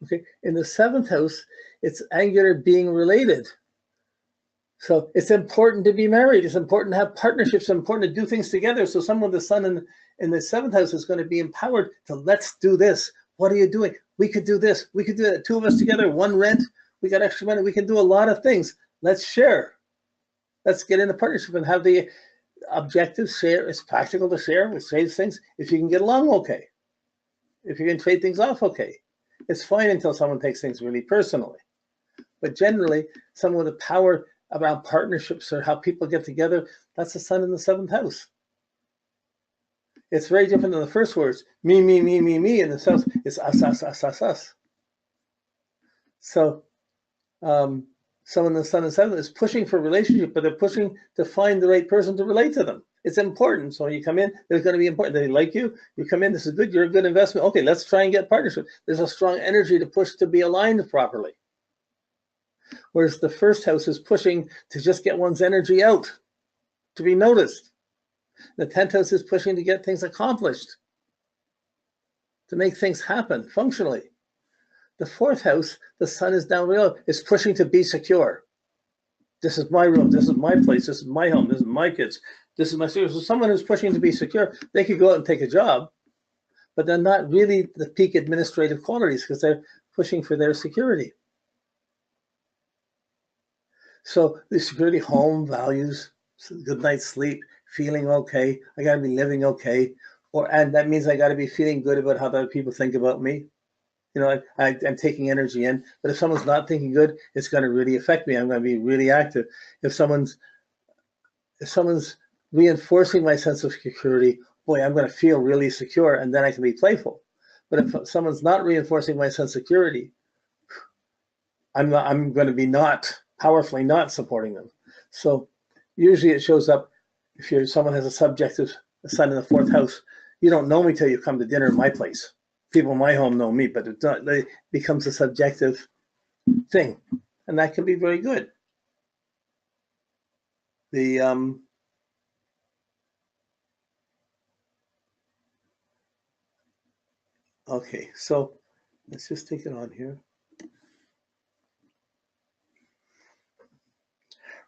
Okay, in the 7th house, it's angular being related. So it's important to be married. It's important to have partnerships. It's important to do things together. So someone with the sun in the 7th house is going to be empowered to, let's do this. What are you doing? We could do this. We could do that. 2 of us together, 1 rent. We got extra money. We can do a lot of things. Let's share. Let's get in a partnership and have the objectives share. It's practical to share. We'll trade things. If you can get along, okay. If you can trade things off, okay. It's fine until someone takes things really personally. But generally, someone with the power about partnerships or how people get together, that's the sun in the 7th house. It's very different than the first words. Me, me, me, me, me. In the 7th, it's us, us, us, us, us. So someone in the sun in 7th is pushing for a relationship, but they're pushing to find the right person to relate to them. It's important. So when you come in, there's going to be important. They like you. You come in, this is good. You're a good investment. Okay, let's try and get partnership. There's a strong energy to push to be aligned properly. Whereas the 1st house is pushing to just get one's energy out, to be noticed. The 10th house is pushing to get things accomplished, to make things happen functionally. The 4th house, the sun is down below, is pushing to be secure. This is my room. This is my place. This is my home. This is my kids. This is my security. So someone who's pushing to be secure, they could go out and take a job, but they're not really the peak administrative qualities because they're pushing for their security. So the security, home, values, good night's sleep, feeling okay. I got to be living okay. And that means I got to be feeling good about how other people think about me. You know, I'm taking energy in, but if someone's not thinking good, it's going to really affect me. I'm going to be really active. If someone's reinforcing my sense of security, boy, I'm going to feel really secure, and then I can be playful. But if someone's not reinforcing my sense of security, I'm going to be powerfully not supporting them. So usually it shows up if someone has a subjective sun in the 4th house. You don't know me till you come to dinner at my place. People in my home know me, but it becomes a subjective thing, and that can be very good. Okay, so let's just take it on here.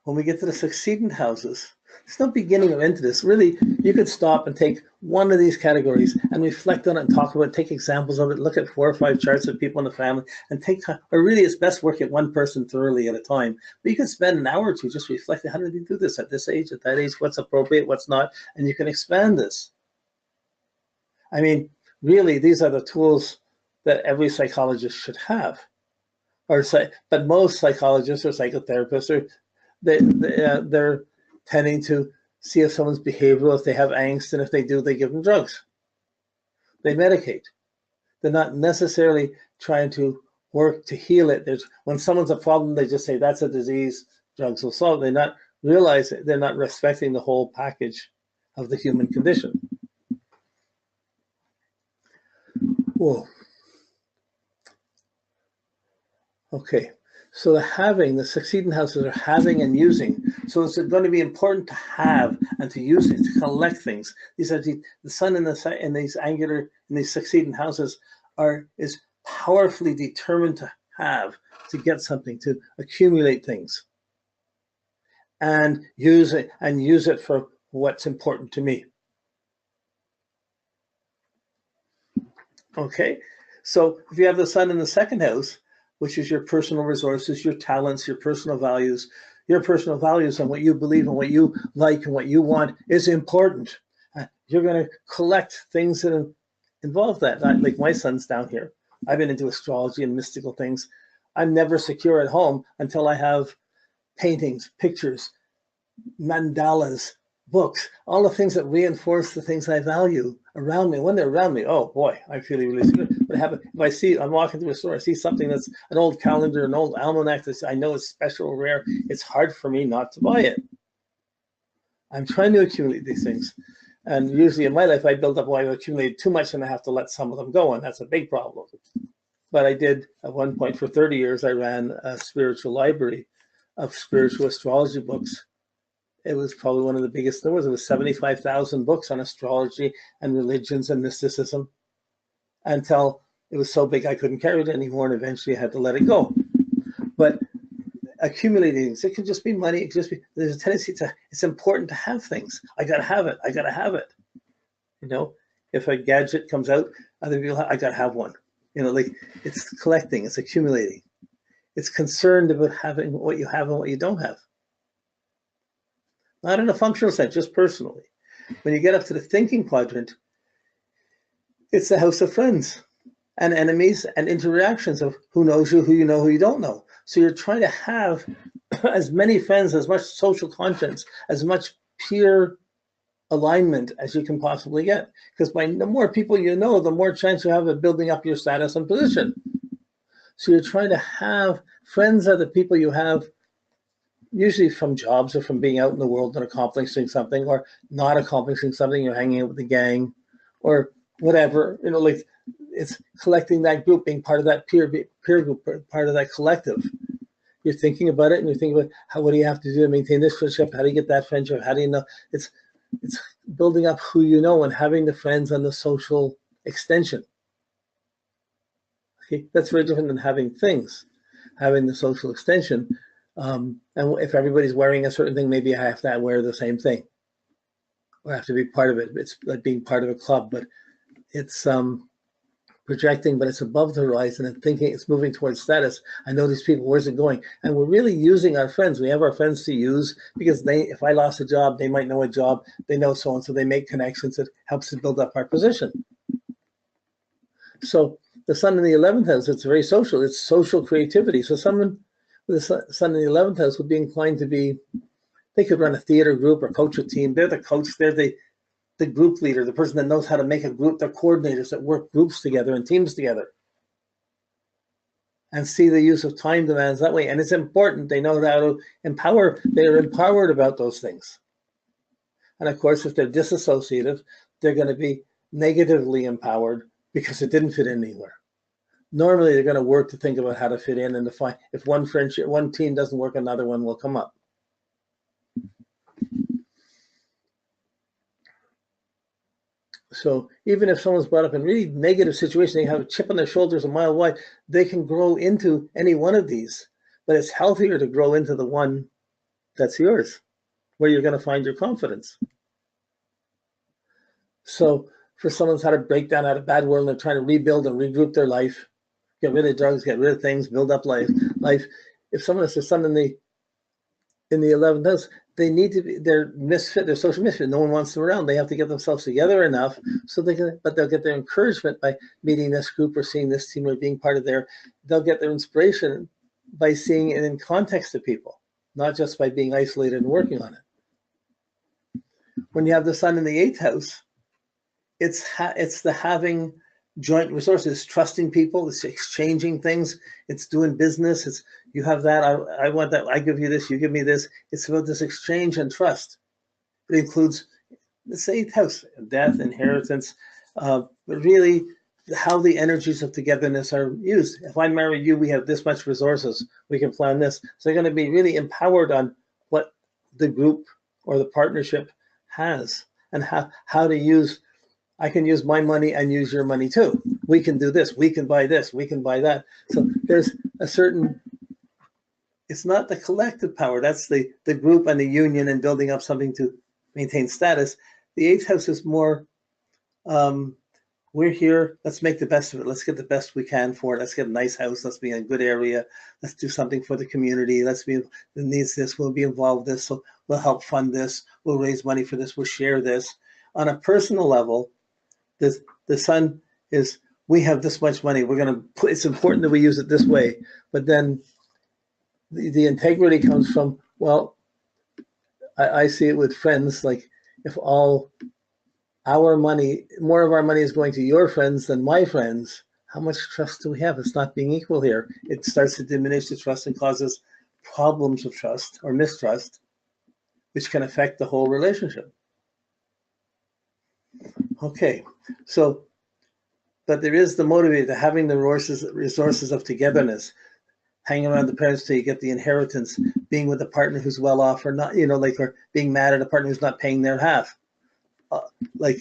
When we get to the succeeding houses, there's no beginning or end to this. Really, you could stop and take one of these categories and reflect on it and talk about it, take examples of it, look at 4 or 5 charts of people in the family, and or really it's best work at one person thoroughly at a time. But you can spend an hour or two just reflecting, how did you do this at this age, at that age, what's appropriate, what's not, and you can expand this. I mean, really, these are the tools that every psychologist should have. But most psychologists or psychotherapists they're tending to see if someone's behavioral, if they have angst, and if they do, they give them drugs. They medicate. They're not necessarily trying to work to heal it. When someone's a problem, they just say, that's a disease, drugs will solve it. They're not realizing, they're not respecting the whole package of the human condition. Whoa. Okay. So the succeeding houses are having and using. So it's going to be important to have and to use it, to collect things. These are the sun in these succeeding houses is powerfully determined to have, to get something, to accumulate things, and use it for what's important to me. Okay, so if you have the sun in the 2nd house, which is your personal resources, your talents, your personal values and what you believe and what you like and what you want is important. You're going to collect things that involve that. Like my son's down here. I've been into astrology and mystical things. I'm never secure at home until I have paintings, pictures, mandalas, books, all the things that reinforce the things I value around me. When they're around me, oh boy, I feel really good. But I'm walking through a store, I see something that's an old calendar, an old almanac that I know is special or rare, it's hard for me not to buy it. I'm trying to accumulate these things. And usually in my life, I accumulate too much and I have to let some of them go, and that's a big problem. But I did, at one point for 30 years, I ran a spiritual library of spiritual astrology books. It was probably one of the biggest numbers. It was 75,000 books on astrology and religions and mysticism until it was so big I couldn't carry it anymore, and eventually I had to let it go. But accumulating things, it could just be money. It could just be, there's a tendency to, it's important to have things. I gotta have it. I gotta have it. You know, if a gadget comes out, other people, I gotta have one. You know, like it's collecting, it's accumulating. It's concerned about having what you have and what you don't have. Not in a functional sense, just personally. When you get up to the thinking quadrant, it's the house of friends and enemies and interactions of who knows you, who you know, who you don't know. So you're trying to have as many friends, as much social conscience, as much peer alignment as you can possibly get. Because by the more people you know, the more chance you have of building up your status and position. So you're trying to have friends are the people you have usually from jobs or from being out in the world and accomplishing something or not accomplishing something. You're hanging out with the gang or whatever, you know, like it's collecting that group, being part of that peer group, part of that collective. You're thinking about it and you're thinking about what do you have to do to maintain this friendship? How do you get that friendship? How do you know? It's building up who you know and having the friends and the social extension. Okay, that's very different than having things, having the social extension. And if everybody's wearing a certain thing, maybe I have to wear the same thing or I have to be part of it. It's like being part of a club, but it's projecting, but it's above the horizon and thinking it's moving towards status. I know these people, where's it going? And we're really using our friends. We have our friends to use because they, if I lost a job, they might know a job, they know so and so, they make connections that helps to build up our position. So the sun in the 11th house, it's very social, it's social creativity. So someone with the sun in the 11th house would be inclined to be, they could run a theater group or coach a team. They're the coach, they're the group leader, the person that knows how to make a group, they're coordinators that work groups together and teams together and see the use of time demands that way. And it's important, they know how to empower, they're empowered about those things. And of course, if they're disassociative, they're going to be negatively empowered because it didn't fit in anywhere. Normally, they're going to work to think about how to fit in and to find, if one friendship, one team doesn't work, another one will come up. So even if someone's brought up in really negative situation, they have a chip on their shoulders a mile wide, they can grow into any one of these. But it's healthier to grow into the one that's yours, where you're going to find your confidence. So for someone who's had a breakdown, had a bad world, and they're trying to rebuild and regroup their life, get rid of drugs, get rid of things, build up life. If someone has their sun in the 11th house, they need to be, they're misfit, they're social misfit. No one wants them around. They have to get themselves together enough so they can, but they'll get their encouragement by meeting this group or seeing this team or being part of they'll get their inspiration by seeing it in context of people, not just by being isolated and working on it. When you have the sun in the 8th house, it's the having joint resources, trusting people, it's exchanging things, it's doing business, it's you have that, I want that, I give you this, you give me this. It's about this exchange and trust. It includes the 8th house, death, inheritance, but really how the energies of togetherness are used. If I marry you, we have this much resources, we can plan this. So they're going to be really empowered on what the group or the partnership has and how to use. I can use my money and use your money too. We can do this, we can buy this, we can buy that. So there's a certain, it's not the collective power, that's the group and the union and building up something to maintain status. The 8th house is more, we're here, let's make the best of it. Let's get the best we can for it. Let's get a nice house, let's be in a good area. Let's do something for the community. Let's be, that needs this, we'll be involved with this, so we'll help fund this, we'll raise money for this, we'll share this. On a personal level, the sun is, we have this much money, we're going to put, it's important that we use it this way. But then the integrity comes from, well, I see it with friends, like if all our money, more of our money is going to your friends than my friends, how much trust do we have? It's not being equal here. It starts to diminish the trust and causes problems of trust or mistrust, which can affect the whole relationship. Okay, so, but there is the motivator, having the resources of togetherness, hanging around the parents till you get the inheritance, being with a partner who's well off or not, you know, like, or being mad at a partner who's not paying their half, but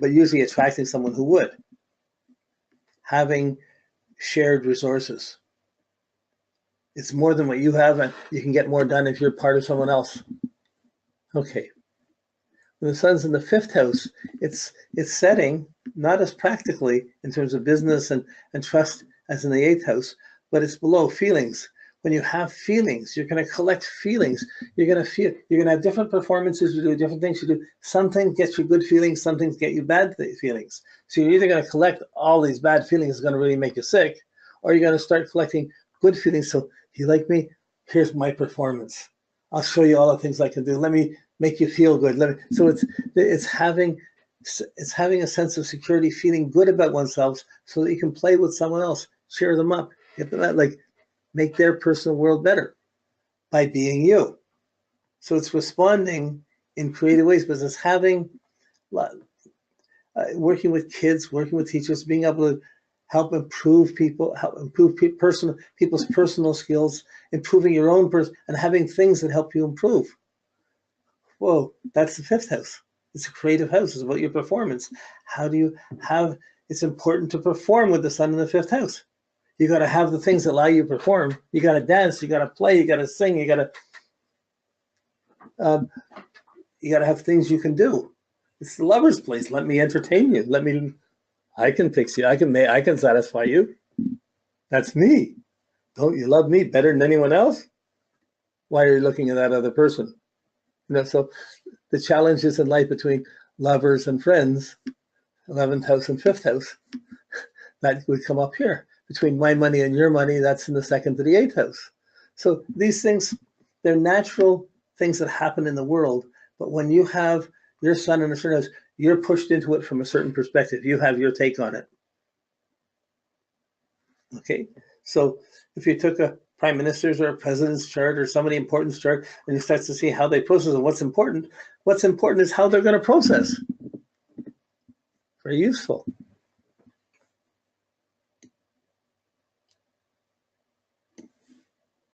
usually attracting someone who would. having shared resources. It's more than what you have, and you can get more done if you're part of someone else. Okay. When the sun's in the 5th house, it's setting, not as practically in terms of business and trust as in the 8th house, but it's below feelings. When you have feelings, you're going to collect feelings. You're going to have different performances, you do different things you do. Some things get you good feelings, some things get you bad feelings. So you're either going to collect all these bad feelings that's going to really make you sick, or you're going to start collecting good feelings. So, you like me? Here's my performance. I'll show you all the things I can do. Let me make you feel good. So it's having a sense of security, feeling good about oneself, so that you can play with someone else, cheer them up, get them out, like make their personal world better by being you. So it's responding in creative ways, but it's having working with kids, working with teachers, being able to help improve people, people's personal skills, improving your own person, and having things that help you improve. Whoa, that's the 5th house. It's a creative house. It's about your performance. How do you have? It's important to perform with the sun in the 5th house. You got to have the things that allow you to perform. You got to dance. You got to play. You got to sing. You got to have things you can do. It's the lover's place. Let me entertain you. I can fix you. I can satisfy you. That's me. Don't you love me better than anyone else? Why are you looking at that other person? So the challenges in life between lovers and friends, 11th house and 5th house, that would come up here. Between my money and your money, that's in the 2nd to the 8th house. So these things, they're natural things that happen in the world. But when you have your sun in a certain house, you're pushed into it from a certain perspective. You have your take on it. Okay, so if you took a prime minister's or a president's chart or somebody important's chart, and you start to see how they process and what's important is how they're going to process. Very useful.